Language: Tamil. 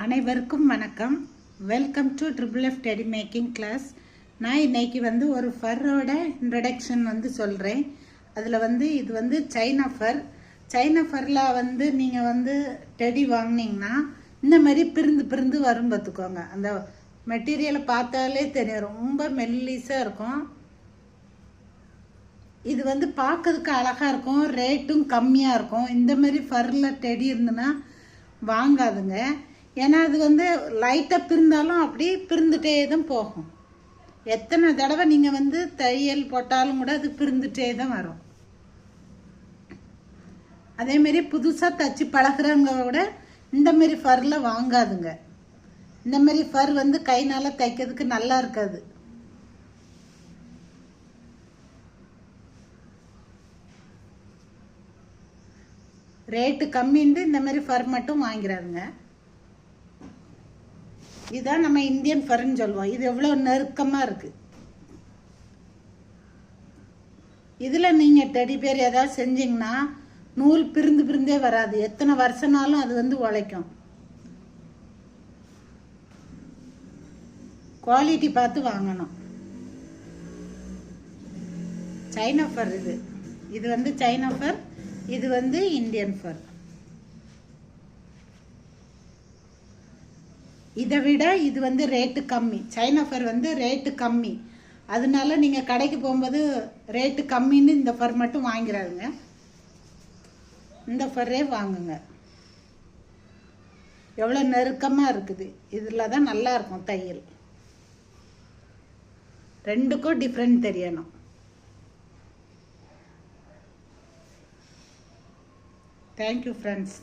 அனைவருக்கும் வணக்கம். Welcome to triple F teddy making class. நான் இன்னைக்கு ஒரு ஃபர்ரோட இன்ட்ரடக்ஷன் சொல்கிறேன். அதில் இது சைனா ஃபர். சைனா ஃபரில் நீங்கள் டெடி வாங்கினீங்கன்னா இந்த மாதிரி பிரிந்து பிரிந்து வரும் பார்த்துக்கோங்க. அந்த மெட்டீரியலை பார்த்தாலே தெரியும், ரொம்ப மெல்லிஸாக இருக்கும். இது பார்க்கறதுக்கு அழகாக இருக்கும், ரேட்டும் கம்மியாக இருக்கும். இந்த மாதிரி ஃபரில் டெடி இருந்துன்னா வாங்காதுங்க. ஏன்னா அது லைட்டாக பிரிந்தாலும் அப்படி பிரிந்துட்டே தான் போகும். எத்தனை தடவை நீங்கள் தையல் போட்டாலும் கூட அது பிரிந்துட்டே தான் வரும். அதேமாரி புதுசாக தச்சு பழகிறவங்க கூட இந்தமாரி ஃபரில் வாங்காதுங்க. இந்தமாரி ஃபர் கைனால் தைக்கிறதுக்கு நல்லா இருக்காது. ரேட்டு கம்மின்ட்டு இந்தமாரி ஃபர் மட்டும் வாங்கிறாருங்க. இதுதான் நம்ம இந்தியன் ஃபர்ன்னு சொல்லுவோம். இது எவ்வளோ நெருக்கமாக இருக்குது. இதில் நீங்கள் டெடி பேர் ஏதாவது செஞ்சிங்கன்னா நூல் பிரிந்து பிரிந்தே வராது. எத்தனை வருஷனாலும் அது உழைக்கும். குவாலிட்டி பார்த்து வாங்கணும். சைனா ஃபர் இது சைனா ஃபர், இது இந்தியன் ஃபர். இதை விட இது ரேட்டு கம்மி. சைனா ஃபர் ரேட்டு கம்மி. அதனால நீங்கள் கடைக்கு போகும்போது ரேட்டு கம்மின்னு இந்த ஃபர் மட்டும் வாங்கிறாருங்க. இந்த ஃபர்ரே வாங்குங்க. எவ்வளோ நெருக்கமாக இருக்குது. இதில் தான் நல்லா இருக்கும் தையல். ரெண்டுக்கும் டிஃப்ரெண்ட் தெரியணும். Thank you friends.